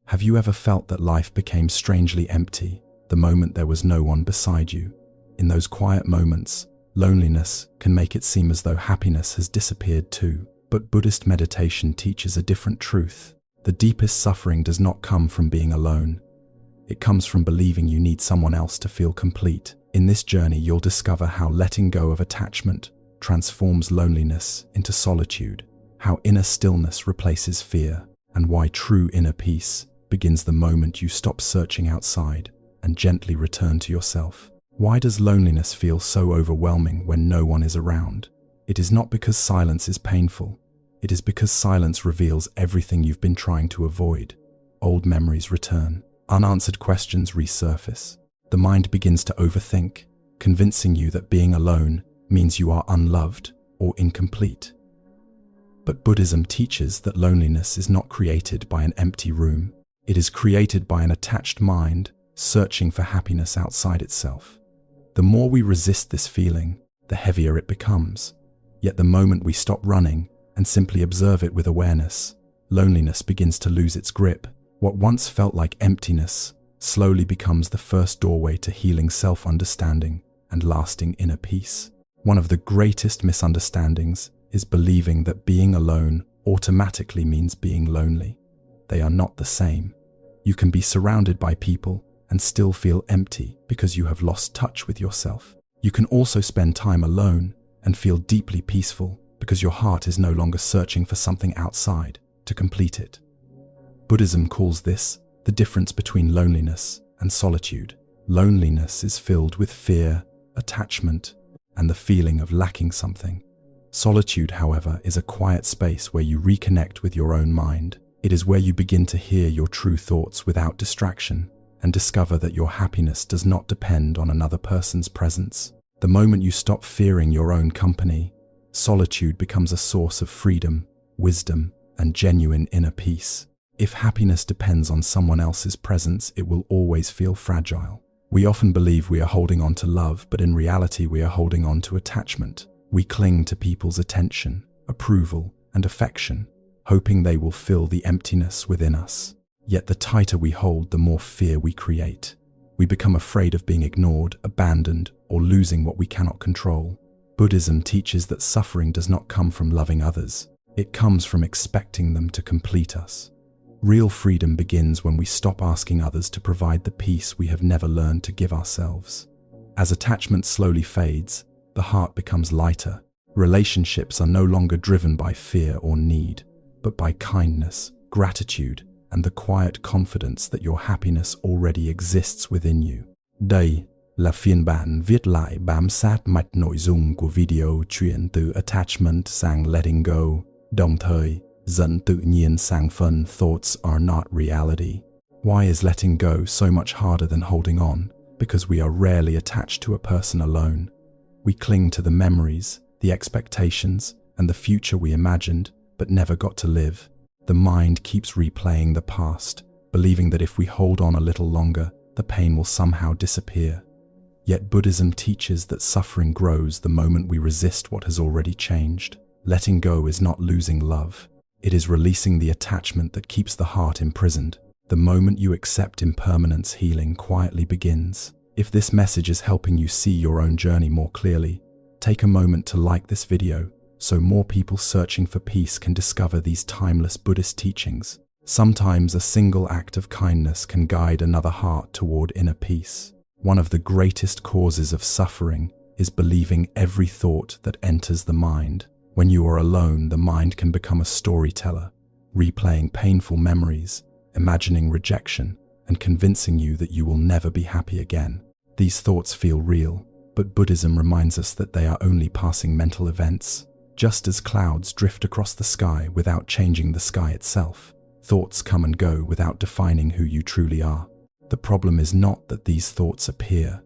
Have you ever felt that life became strangely empty the moment there was no one beside you? In those quiet moments, loneliness can make it seem as though happiness has disappeared too. But Buddhist meditation teaches a different truth. The deepest suffering does not come from being alone. It comes from believing you need someone else to feel complete. In this journey, you'll discover how letting go of attachment transforms loneliness into solitude, how inner stillness replaces fear, and why true inner peace begins the moment you stop searching outside and gently return to yourself. Why does loneliness feel so overwhelming when no one is around? It is not because silence is painful. It is because silence reveals everything you've been trying to avoid. Old memories return. Unanswered questions resurface. The mind begins to overthink, convincing you that being alone means you are unloved or incomplete. But Buddhism teaches that loneliness is not created by an empty room. It is created by an attached mind searching for happiness outside itself. The more we resist this feeling, the heavier it becomes. Yet the moment we stop running and simply observe it with awareness, loneliness begins to lose its grip. What once felt like emptiness slowly becomes the first doorway to healing self-understanding and lasting inner peace. One of the greatest misunderstandings is believing that being alone automatically means being lonely. They are not the same. You can be surrounded by people and still feel empty because you have lost touch with yourself. You can also spend time alone and feel deeply peaceful because your heart is no longer searching for something outside to complete it. Buddhism calls this the difference between loneliness and solitude. Loneliness is filled with fear, attachment, and the feeling of lacking something. Solitude, however, is a quiet space where you reconnect with your own mind. It is where you begin to hear your true thoughts without distraction and discover that your happiness does not depend on another person's presence. The moment you stop fearing your own company, solitude becomes a source of freedom, wisdom, and genuine inner peace. If happiness depends on someone else's presence, it will always feel fragile. We often believe we are holding on to love, but in reality we are holding on to attachment. We cling to people's attention, approval, and affection, hoping they will fill the emptiness within us. Yet the tighter we hold, the more fear we create. We become afraid of being ignored, abandoned, or losing what we cannot control. Buddhism teaches that suffering does not come from loving others. It comes from expecting them to complete us. Real freedom begins when we stop asking others to provide the peace we have never learned to give ourselves. As attachment slowly fades, the heart becomes lighter. Relationships are no longer driven by fear or need, but by kindness, gratitude, and the quiet confidence that your happiness already exists within you. Đây là phiên bản viết lại bám sát mạch nội dung của video chuyển từ attachment sang letting go, đồng thời dẫn tự nhiên sang phần thoughts are not reality. Why is letting go so much harder than holding on? Because we are rarely attached to a person alone. We cling to the memories, the expectations, and the future we imagined but never got to live. The mind keeps replaying the past, believing that if we hold on a little longer, the pain will somehow disappear. Yet Buddhism teaches that suffering grows the moment we resist what has already changed. Letting go is not losing love. It is releasing the attachment that keeps the heart imprisoned. The moment you accept impermanence, healing quietly begins. If this message is helping you see your own journey more clearly, take a moment to like this video so more people searching for peace can discover these timeless Buddhist teachings. Sometimes a single act of kindness can guide another heart toward inner peace. One of the greatest causes of suffering is believing every thought that enters the mind. When you are alone, the mind can become a storyteller, replaying painful memories, imagining rejection, and convincing you that you will never be happy again. These thoughts feel real, but Buddhism reminds us that they are only passing mental events. Just as clouds drift across the sky without changing the sky itself, thoughts come and go without defining who you truly are. The problem is not that these thoughts appear.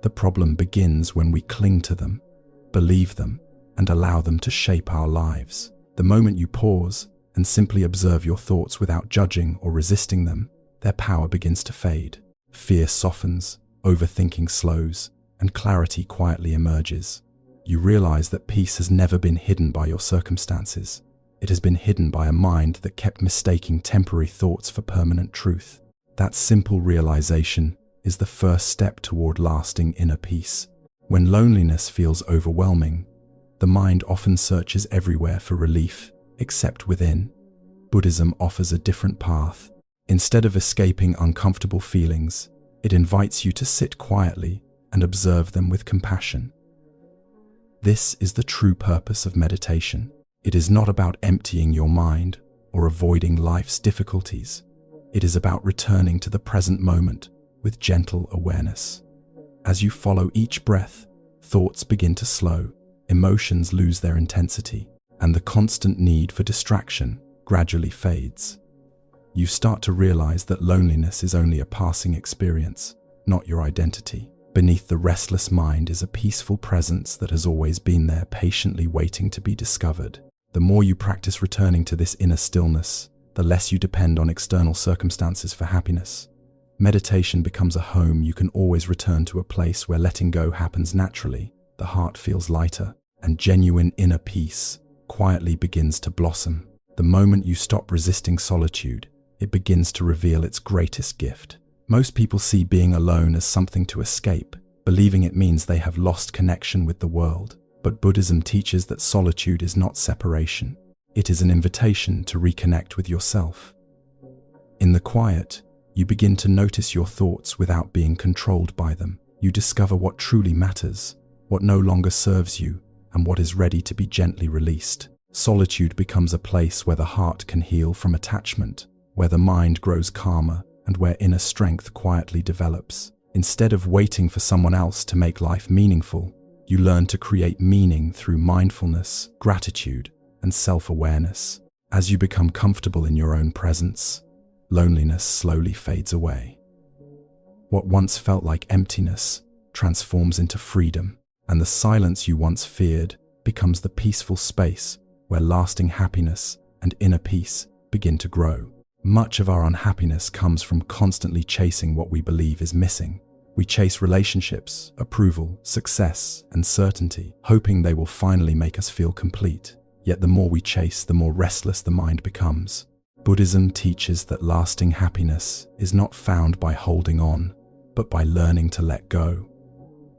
The problem begins when we cling to them, believe them, and allow them to shape our lives. The moment you pause and simply observe your thoughts without judging or resisting them, their power begins to fade. Fear softens, overthinking slows, and clarity quietly emerges. You realize that peace has never been hidden by your circumstances. It has been hidden by a mind that kept mistaking temporary thoughts for permanent truth. That simple realization is the first step toward lasting inner peace. When loneliness feels overwhelming, the mind often searches everywhere for relief, except within. Buddhism offers a different path. Instead of escaping uncomfortable feelings, it invites you to sit quietly and observe them with compassion. This is the true purpose of meditation. It is not about emptying your mind or avoiding life's difficulties. It is about returning to the present moment with gentle awareness. As you follow each breath, thoughts begin to slow, emotions lose their intensity, and the constant need for distraction gradually fades. You start to realize that loneliness is only a passing experience, not your identity. Beneath the restless mind is a peaceful presence that has always been there, patiently waiting to be discovered. The more you practice returning to this inner stillness, the less you depend on external circumstances for happiness. Meditation becomes a home you can always return to, a place where letting go happens naturally, the heart feels lighter, and genuine inner peace quietly begins to blossom. The moment you stop resisting solitude, it begins to reveal its greatest gift. Most people see being alone as something to escape, believing it means they have lost connection with the world. But Buddhism teaches that solitude is not separation. It is an invitation to reconnect with yourself. In the quiet, you begin to notice your thoughts without being controlled by them. You discover what truly matters, what no longer serves you, and what is ready to be gently released. Solitude becomes a place where the heart can heal from attachment, where the mind grows calmer, and where inner strength quietly develops. Instead of waiting for someone else to make life meaningful, you learn to create meaning through mindfulness, gratitude, and self-awareness. As you become comfortable in your own presence, loneliness slowly fades away. What once felt like emptiness transforms into freedom, and the silence you once feared becomes the peaceful space where lasting happiness and inner peace begin to grow. Much of our unhappiness comes from constantly chasing what we believe is missing. We chase relationships, approval, success, and certainty, hoping they will finally make us feel complete. Yet the more we chase, the more restless the mind becomes. Buddhism teaches that lasting happiness is not found by holding on, but by learning to let go.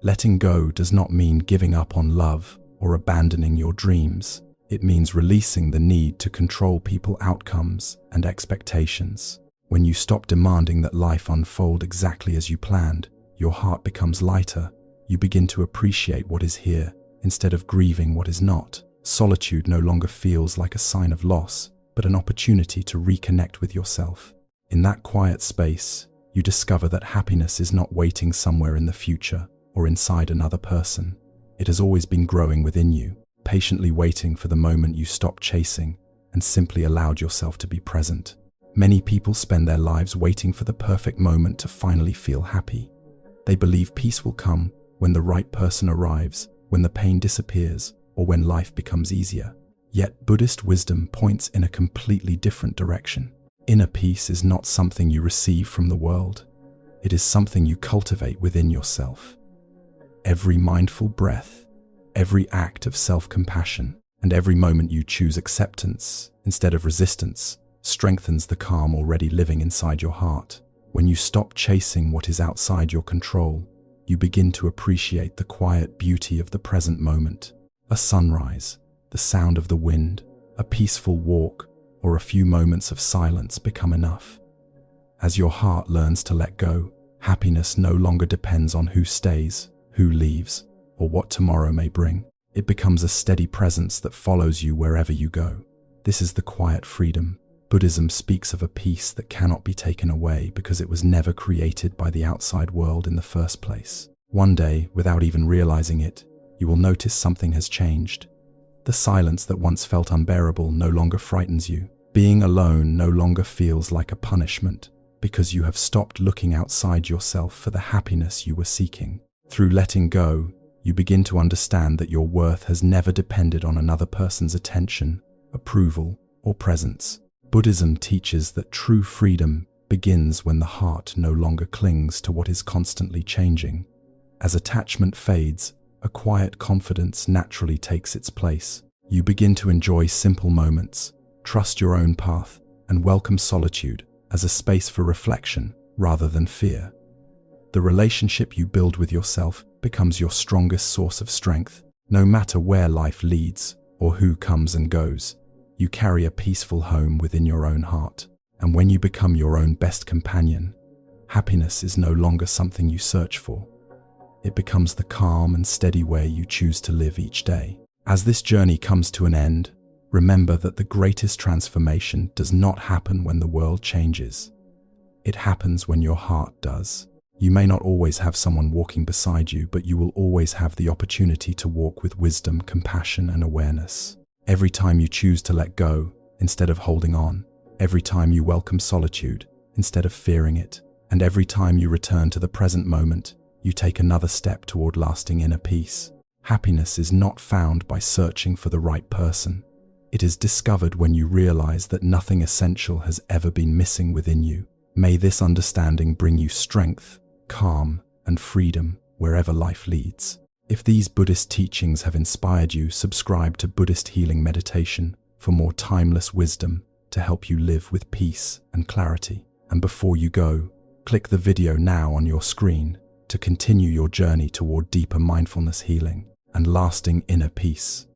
Letting go does not mean giving up on love or abandoning your dreams. It means releasing the need to control people's outcomes and expectations. When you stop demanding that life unfold exactly as you planned, your heart becomes lighter. You begin to appreciate what is here instead of grieving what is not. Solitude no longer feels like a sign of loss, but an opportunity to reconnect with yourself. In that quiet space, you discover that happiness is not waiting somewhere in the future or inside another person. It has always been growing within you, patiently waiting for the moment you stop chasing and simply allowed yourself to be present. Many people spend their lives waiting for the perfect moment to finally feel happy. They believe peace will come when the right person arrives, when the pain disappears, or when life becomes easier. Yet Buddhist wisdom points in a completely different direction. Inner peace is not something you receive from the world. It is something you cultivate within yourself. Every mindful breath, every act of self-compassion, and every moment you choose acceptance instead of resistance strengthens the calm already living inside your heart. When you stop chasing what is outside your control, you begin to appreciate the quiet beauty of the present moment. A sunrise, the sound of the wind, a peaceful walk, or a few moments of silence become enough. As your heart learns to let go, happiness no longer depends on who stays, who leaves, or what tomorrow may bring. It becomes a steady presence that follows you wherever you go. This is the quiet freedom. Buddhism speaks of a peace that cannot be taken away because it was never created by the outside world in the first place. One day, without even realizing it, you will notice something has changed. The silence that once felt unbearable no longer frightens you. Being alone no longer feels like a punishment because you have stopped looking outside yourself for the happiness you were seeking. Through letting go, you begin to understand that your worth has never depended on another person's attention, approval, or presence. Buddhism teaches that true freedom begins when the heart no longer clings to what is constantly changing. As attachment fades, a quiet confidence naturally takes its place. You begin to enjoy simple moments, trust your own path, and welcome solitude as a space for reflection rather than fear. The relationship you build with yourself becomes your strongest source of strength. No matter where life leads or who comes and goes, you carry a peaceful home within your own heart. And when you become your own best companion, happiness is no longer something you search for. It becomes the calm and steady way you choose to live each day. As this journey comes to an end, remember that the greatest transformation does not happen when the world changes. It happens when your heart does. You may not always have someone walking beside you, but you will always have the opportunity to walk with wisdom, compassion, and awareness. Every time you choose to let go instead of holding on, every time you welcome solitude instead of fearing it, and every time you return to the present moment, you take another step toward lasting inner peace. Happiness is not found by searching for the right person. It is discovered when you realize that nothing essential has ever been missing within you. May this understanding bring you strength, calm, and freedom wherever life leads. If these Buddhist teachings have inspired you, subscribe to Buddhist Healing Meditation for more timeless wisdom to help you live with peace and clarity. And before you go, click the video now on your screen to continue your journey toward deeper mindfulness healing and lasting inner peace.